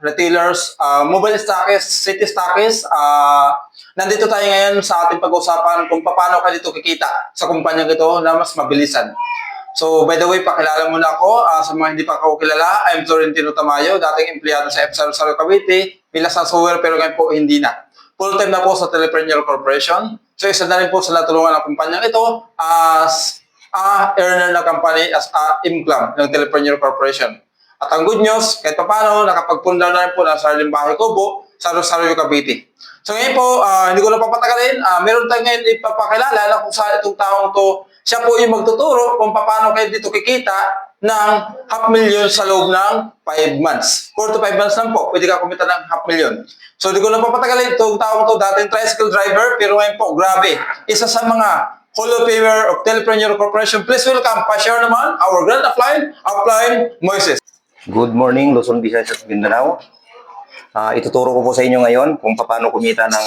retailers, mobile stockists, city stockists. Nandito tayo ngayon sa ating pag-usapan kung paano ka dito kikita sa kumpanyang ito na mas mabilisan. So, by the way, pakilala muna ako. Sa mga hindi pa ako kilala, I'm Florentino Tamayo, dating empleyado sa FSR Rosario Cavite, bilang sa software pero ngayon po hindi na. Full-time na po sa Telepreneur Corporation. So, isa na rin po sa natulungan ng kumpanyang ito as earner na company, as income ng Telepreneur Corporation. At ang good news, kahit pa paano, nakapagpundar na rin po ng sariling bahay kubo sa Rosario Cavite. So ngayon po, hindi ko na papatagalin, meron tayong ngayon ipapakilala na kung saan itong taong to, siya po yung magtuturo kung paano kayo dito kikita ng 500,000 sa loob ng 5 months. 4 to 5 months lang po, pwede ka kumita ng 500,000. So hindi ko na papatagalin itong taong to, dating tricycle driver, pero ngayon po, grabe, isa sa mga Hall of Famer of Telepreneur Corporation. Please welcome, pa-share naman, our grand upline, Moises. Good morning, Luzon, Visayas at Mindanao. Ituturo ko po sa inyo ngayon kung paano kumita ng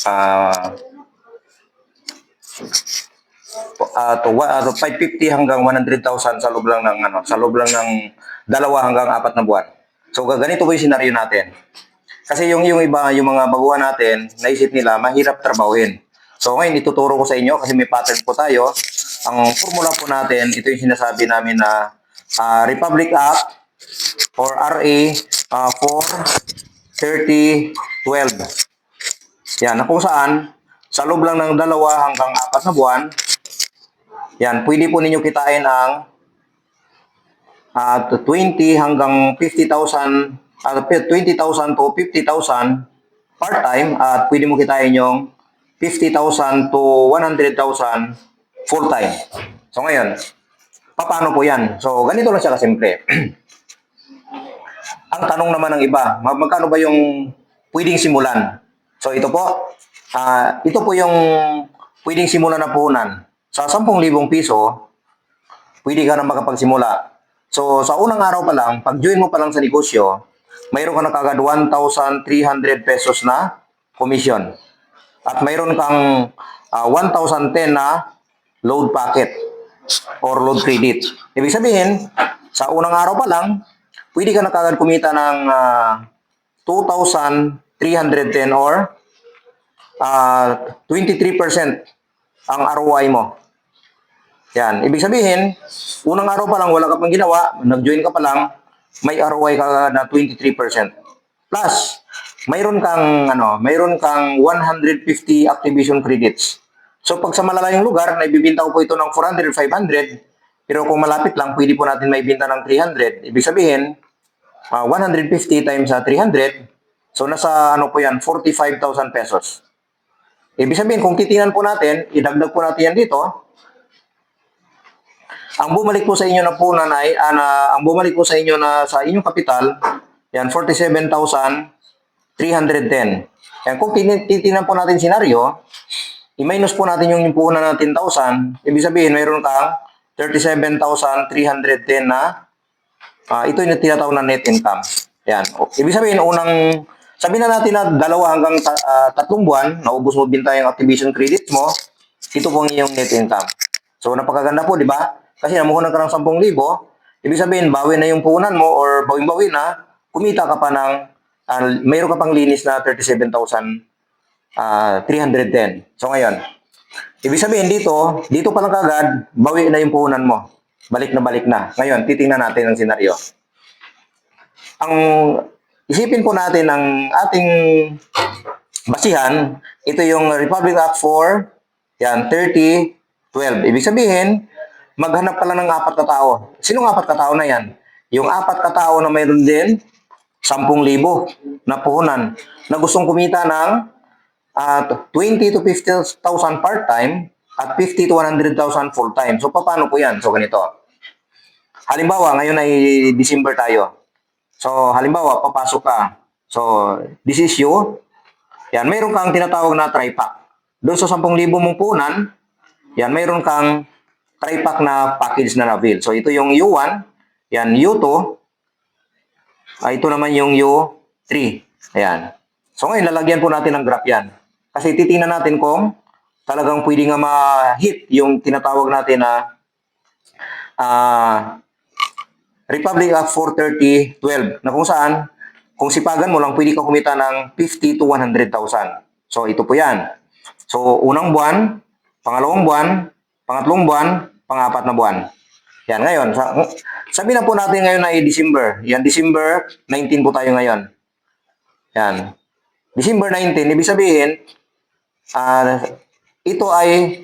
550 hanggang 100,000 sa loob lang ng dalawa hanggang 4 na buwan. So ganito po yung senaryo natin. Kasi yung iba, yung mga baguhan natin, naisip nila mahirap trabahuin. So ngayon ituturo ko sa inyo kasi may pattern po tayo. Ang formula po natin, ito yung sinasabi namin na Republic Act or RA 43012. Yan, na kung saan sa loob lang ng 2 hanggang 4 na buwan, yan, pwede po ninyo kitain ang 20 hanggang 50,000, 20,000 to 50,000 part-time at pwede mo kitain yung 50,000 to 100,000 full-time. So ngayon, paano po yan? So, ganito lang siya kasimple. Ang tanong naman ng iba, magkano ba yung pwedeng simulan? So, ito po yung pwedeng simulan na puhunan. Sa 10,000 piso, pwede ka na makapagsimula. So, sa unang araw pa lang, pag-join mo pa lang sa negosyo, mayroon ka na kagad 1,300 pesos na commission. At mayroon kang 1,010 na load packet or load credit. Ibig sabihin, sa unang araw pa lang, pwede ka na kagad kumita ng 2,310 or 23% ang ROI mo. Yan. Ibig sabihin, unang araw pa lang, wala ka pang ginawa, nag-join ka pa lang, may ROI ka na 23%. Plus, mayroon kang 150 activation credits. So pag sa malalayong lugar, naibibinta ko po ito ng 400, 500, pero kung malapit lang, pwede po natin maibinta ng 300. Ibig sabihin, 150 times 300, so nasa po yan, 45,000 pesos. Ibig sabihin, kung titingnan po natin, idagdag po natin yan dito, ang bumalik po sa inyo na punan ay, ang bumalik po sa inyo na sa inyong kapital, yan, 47,310. Yan, kung titingnan po natin senaryo, i-minus po natin yung puhunan na 10,000. Ibig sabihin, mayroon kang 37,310 na ito yung tinatawag na net income. Yan. Ibig sabihin, sabihin na natin na 2 hanggang 3 buwan, naubos mo binta yung activation credit mo, ito po ang iyong net income. So, napakaganda po, di ba? Kasi namuhunan ka ng 10,000, ibig sabihin, bawi na yung puhunan mo or bawing-bawi na, kumita ka pa ng, mayroon ka pang linis na 37,310. So ngayon, ibig sabihin dito pa lang kagad, bawi na yung puhunan mo. Balik na. Ngayon, titingnan natin ang senaryo. Isipin po natin ang ating basihan, ito yung Republic Act 4, 3012. Ibig sabihin, maghanap ka lang ng 4 na tao. Sinong 4 na tao na yan? Yung 4 na tao na mayroon din 10,000 na puhunan na gustong kumita ng 20 to 50,000 part-time at 50 to 100,000 full-time. So, paano po yan? So, ganito. Halimbawa, ngayon ay December tayo. So, halimbawa, papasok ka. So, this is you. Yan, mayroon kang tinatawag na tri-pack. Doon sa 10,000 mong puhunan, yan, mayroon kang tri-pack na package na na-avail. So, ito yung U1, yan, U2, ito naman yung U3. Ayan. So, ngayon, lalagyan po natin ng graph yan. Kasi titingnan natin kung talagang pwede nga ma-hit yung tinatawag natin na Republic Act 430-12 na kung saan, kung sipagan mo lang, pwede ka kumita ng 50 to 100,000. So, ito po yan. So, unang buwan, pangalawang buwan, pangatlong buwan, pang-apat na buwan. Yan, ngayon, sabi na po natin ngayon ay December. Yan, December 19 po tayo ngayon. Yan. December 19, ibig sabihin, ito ay,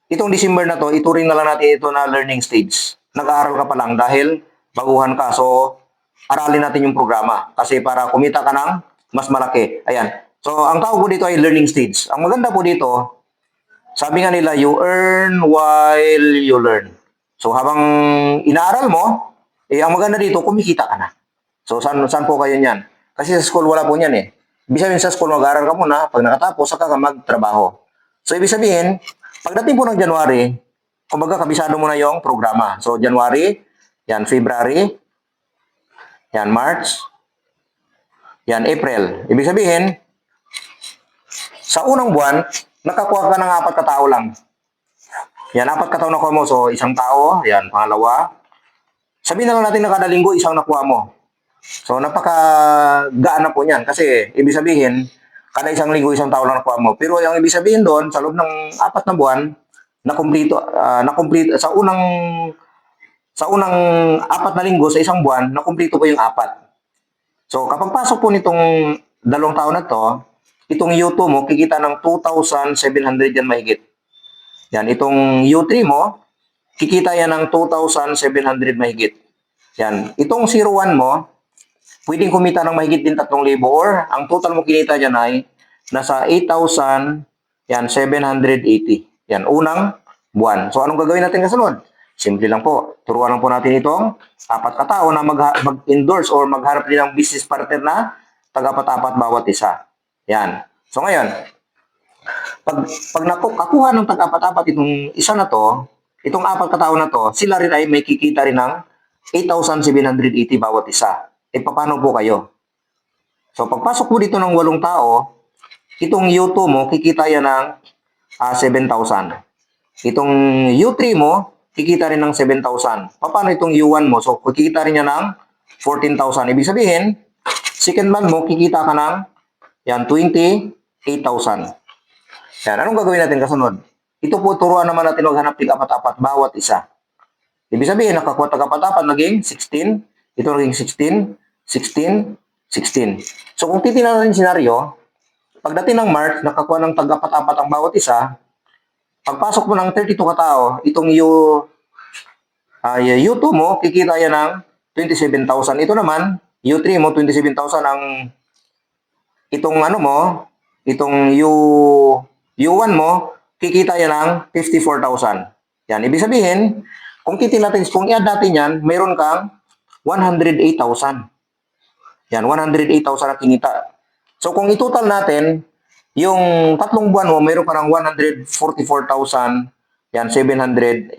itong December na to, ituring na lang natin ito na learning stage. Nag-aaral ka pa lang dahil baguhan ka. So, aralin natin yung programa. Kasi para kumita ka ng mas malaki. Ayan. So, ang tawag po dito ay learning stage. Ang maganda po dito, sabi nga nila, you earn while you learn. So, habang inaaral mo, ang maganda dito, kumikita ka na. So, saan po kayo niyan? Kasi sa school, wala po niyan eh. Ibig sabihin sa school, mag-aaral ka muna. Pag nakatapos, saka ka magtrabaho. So, ibig sabihin, pagdating po ng January, kumbaga, kabisado mo na yung programa. So, January, yan, February, yan, March, yan, April. Ibig sabihin, sa unang buwan, nakakuha ka ng 4 katao lang. Yan, 4 katao nakuha mo. So, isang tao, yan, pangalawa. Sabihin na lang natin na kada linggo, isang nakuha mo. So, napakagaan na po niyan. Kasi, ibig sabihin, kada isang linggo, isang tao lang nakuha mo. Pero, yung ibig sabihin doon, sa loob ng 4 na buwan, nakumplito, sa unang 4 na linggo, sa isang buwan, nakumplito po yung 4. So, kapag pasok po nitong 2 taon na to, itong U2 mo, kikita ng 2,700 yan mahigit. Yan, itong U3 mo, kikita yan ng 2,700 mahigit. Yan, itong 01 mo, pwedeng kumita ng mahigit din 3,000 or ang total mo kinita dyan ay nasa 8,780. Yan, unang buwan. So, anong gagawin natin kasunod? Simple lang po. Turuan lang po natin itong 4 katao na mag-endorse or magharap din ng business partner na taga-4 bawat isa. Yan. So, ngayon, pag nakuha ng tag-4 itong isa na to, itong 4 katao na to, sila rin ay may kikita rin ng 8,780 bawat isa. E paano po kayo? So, pagpasok po dito ng 8 tao, itong U2 mo, kikita yan ng 7,000. Itong U3 mo, kikita rin ng 7,000. Paano itong U1 mo? So, kikita rin yan ng 14,000. Ibig sabihin, second month mo, kikita ka ng yan, 28,000. Yan, anong gagawin natin kasunod? Ito po, turuan naman natin maghanap ng 4 bawat isa. Ibig sabihin, nakakuha tag-4, naging 16. Ito naging 16, 16, 16. So, kung titignan natin yung senaryo, pagdating ng March, nakakuha ng tag-4 ang bawat isa. Pagpasok mo ng 32 katao, itong U2 mo, kikita yan ng 27,000. Ito naman, U3 mo, 27,000 ang itong ano mo, itong U1 mo, kikita yan ng 54,000. Yan, ibig sabihin, kung titingnan natin, kung i-add natin yan, mayroon kang 108,000. Yan, 108,000 na kinita. So, kung itotal natin, yung 3 buwan mo, mayroon ka ng 144,000, yan, 780.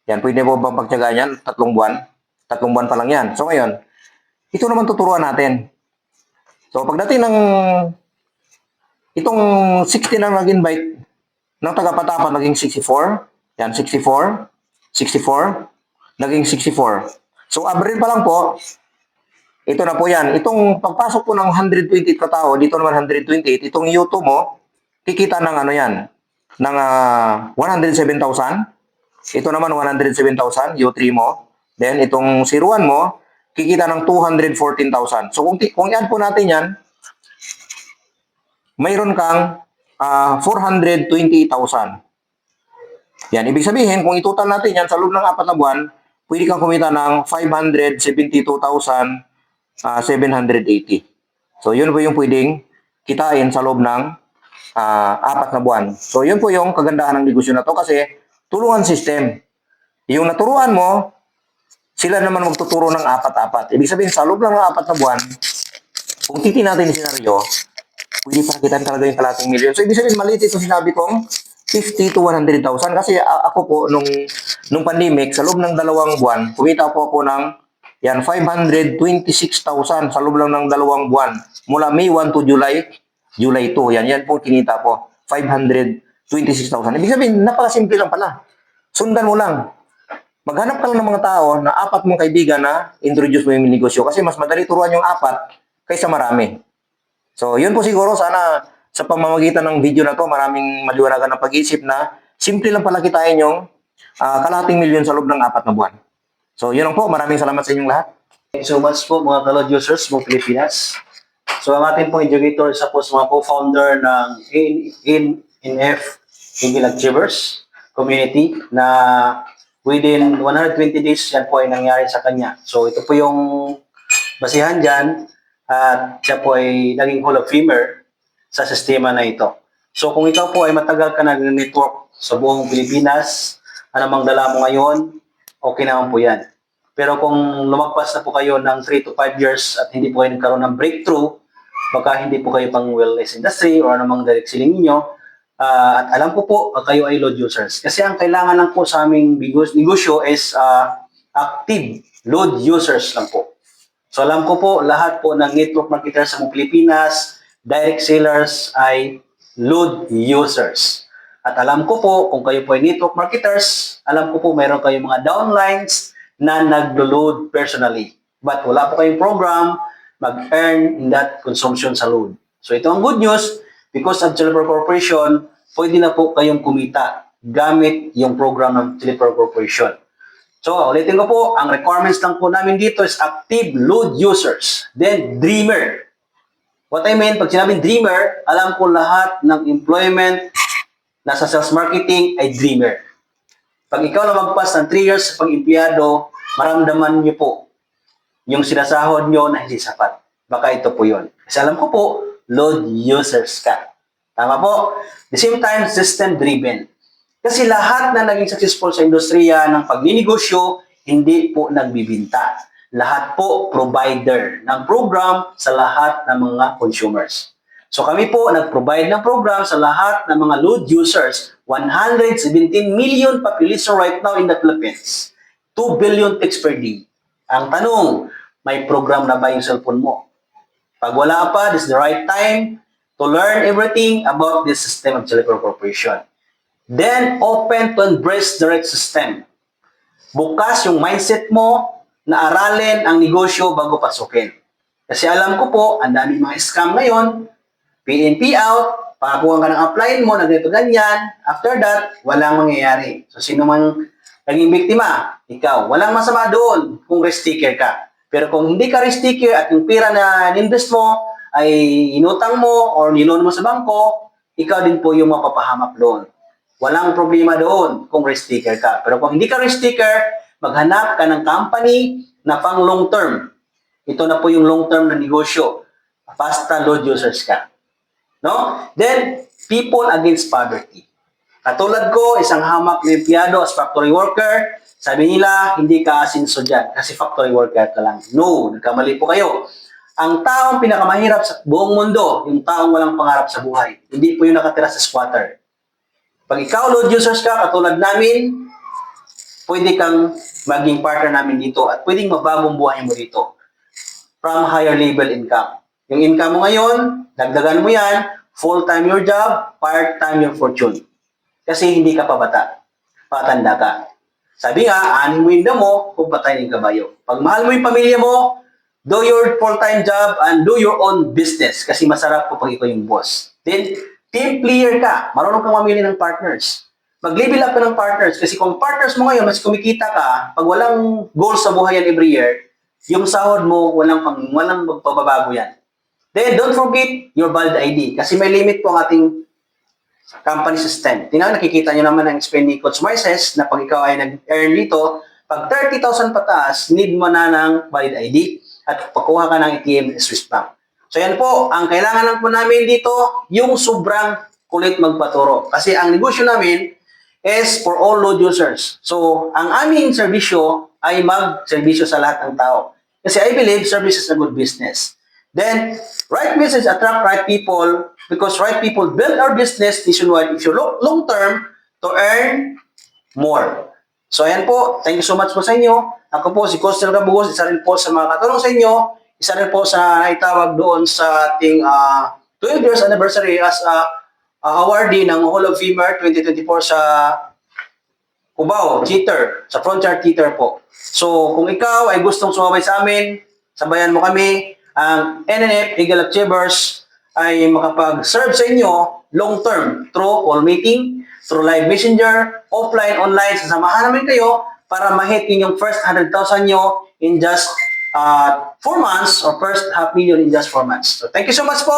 Yan, pwede mo bang pagtyagaan yan? 3 buwan? 3 buwan pa lang yan. So, ngayon, ito naman tuturuan natin. So, pagdating ng itong 60 na nag-invite ng taga-4 naging 64. Yan, 64. 64. Naging 64. So, average pa lang po, ito na po yan. Itong pagpasok po ng 128 katao, dito naman 128, itong U2 mo, kikita ng ano yan, ng 107,000. Ito naman 107,000, U3 mo. Then, itong 01 mo, kikita ng 214,000. So, kung i-add po natin yan, mayroon kang 428,000. Yan, ibig sabihin, kung itotal natin yan sa loob ng 4 na buwan, pwede kang kumita ng 572,780. So, yun po yung pwedeng kitain sa loob ng 4 na buwan. So, yun po yung kagandahan ng negosyo na to kasi tulungan system. Yung naturuan mo, sila naman magtuturo ng 4-4. Ibig sabihin, sa loob lang ng 4 na buwan, kung titin natin yung senaryo, pwede pa kitan talaga yung kalating milyon. So, ibig sabihin, maliit ito sinabi kong 50 to 100,000. Kasi ako po, nung pandemic, sa loob ng 2 buwan, kumita po ako ng yan, 526,000 sa loob lang ng 2 buwan. Mula May 1 to July 2. Yan po kinita po. 526,000. Ibig sabihin, napakasimple lang pala. Sundan mo lang. maghanap ka lang ng mga tao na apat mong kaibigan na introduce mo yung negosyo kasi mas madali turuan yung apat kaysa marami. So, yun po siguro. Sana sa pamamagitan ng video na to, maraming maliwanagan ng pag-iisip na simple lang pala kitain yung kalahating milyon sa loob ng 4 na buwan. So, yun lang po. Maraming salamat sa inyong lahat. Thank you so much po mga kalod users ng Pilipinas. So ang ating pong educator isa po sa mga co-founder ng INF Eagle Achievers community na within 120 days yan po ay nangyari sa kanya. So ito po yung basihan dyan at siya po ay naging Hall of Famer sa sistema na ito. So kung ikaw po ay matagal ka nag-network sa buong Pilipinas, anumang dala mo ngayon, okay naman po yan. Pero kung lumagpas na po kayo ng 3 to 5 years at hindi po kayo nagkaroon ng breakthrough, baka hindi po kayo pang wellness industry or anumang direct selling ninyo, at alam ko po, kayo ay load users. Kasi ang kailangan lang po sa aming negosyo is active load users lang po. So alam ko po, lahat po ng network marketers sa Pilipinas, direct sellers ay load users. At alam ko po, kung kayo po ay network marketers, alam ko po mayroon kayong mga downlines na naglo-load personally. But wala po kayong program mag-earn in that consumption sa load. So ito ang good news, because of Chelipper Corporation, pwede na po kayong kumita gamit yung program ng Chelipper Corporation. So ulitin ko po, ang requirements lang po namin dito is active load users. Then dreamer. What I mean, pag sinabing dreamer, alam ko lahat ng employment na sa sales marketing ay dreamer. Pag ikaw na magpas ng 3 years sa pag-empleyado, maramdaman niyo po yung sinasahod nyo na hindi sapat. Baka ito po yun. Kasi alam ko po, load users ka. Tama po? The same time, system-driven. Kasi lahat na naging successful sa industriya ng pagninegosyo, hindi po nagbibinta. Lahat po provider ng program sa lahat ng mga consumers. So kami po nag-provide ng program sa lahat ng mga load users. 117 million population right now in the Philippines. 2 billion texts per day. Ang tanong, may program na ba yung cellphone mo? Pag wala pa, this is the right time to learn everything about this system of Chelipper Corporation. Then, open to embrace direct system. Bukas yung mindset mo na aralin ang negosyo bago pasukin. Kasi alam ko po, ang dami mga scam ngayon, PNP out, pakakuha ka ng upline mo, na ganito ganyan, after that, walang mangyayari. So, sino man naging biktima? Ikaw. Walang masama doon kung risk taker ka. Pero kung hindi ka risk taker at yung pera na invest mo ay inutang mo or niloan mo sa bangko, ikaw din po yung mapapahamak doon. Walang problema doon kung risk taker ka. Pero kung hindi ka risk taker, maghanap ka ng company na pang long term. Ito na po yung long term na negosyo. Basta load users ka. No? Then, people against poverty. Katulad ko, isang hamak na empleyado as factory worker, sabi nila, hindi ka asinso dyan kasi factory worker ka lang. No, nagkamali po kayo. Ang taong pinakamahirap sa buong mundo, yung taong walang pangarap sa buhay. Hindi po yung nakatira sa squatter. Pag ikaw load users ka, katulad namin, pwede kang maging partner namin dito at pwedeng mabagong buhay mo dito. From higher level income. Yung income mo ngayon, dagdagan mo yan, full-time your job, part-time your fortune. Kasi hindi ka pa bata. Patanda ka. Sabi nga, anin mo yung damo kung patay ng kabayo. Pag mahal mo yung pamilya mo, do your full-time job and do your own business. Kasi masarap po pag ikaw yung boss. Then, team player ka. Marunong kang mamili ng partners. Mag-level up ka ng partners. Kasi kung partners mo ngayon, mas kumikita ka, pag walang goals sa buhay yan every year, yung sahod mo, walang magpababago yan. Then, don't forget your valid ID. Kasi may limit po ang ating company system. Nakikita nyo naman ang explain ni Coach Moises na pag ikaw ay nag-earn dito, pag 30,000 pataas, need mo na ng valid ID at pagkuha ka ng ATM Swiss Bank. So yan po, ang kailangan lang po namin dito, yung sobrang kulit magpaturo. Kasi ang negosyo namin is for all load users. So, ang aming serbisyo ay mag-serbisyo sa lahat ng tao. Kasi I believe service is a good business. Then, right business attract right people because right people build our business nationwide if you look long term to earn more. So, ayan po. Thank you so much po sa inyo. Ako po si Coach Cabugos. Isa rin po sa mga katulong sa inyo. Isa rin po sa naitawag doon sa ating 12 years anniversary as awardee ng Hall of Famer 2024 sa Cubao, Cheater, sa Frontier Cheater po. So, kung ikaw ay gustong sumabay sa amin, sabayan mo kami, ang NNF Eagle Achievers ay makapag-serve sa inyo long term through call meeting, through live messenger, offline, online, sasamahan namin kayo para ma-hit yung first 100,000 nyo in just 4 months or first half million in just 4 months. So, thank you so much po.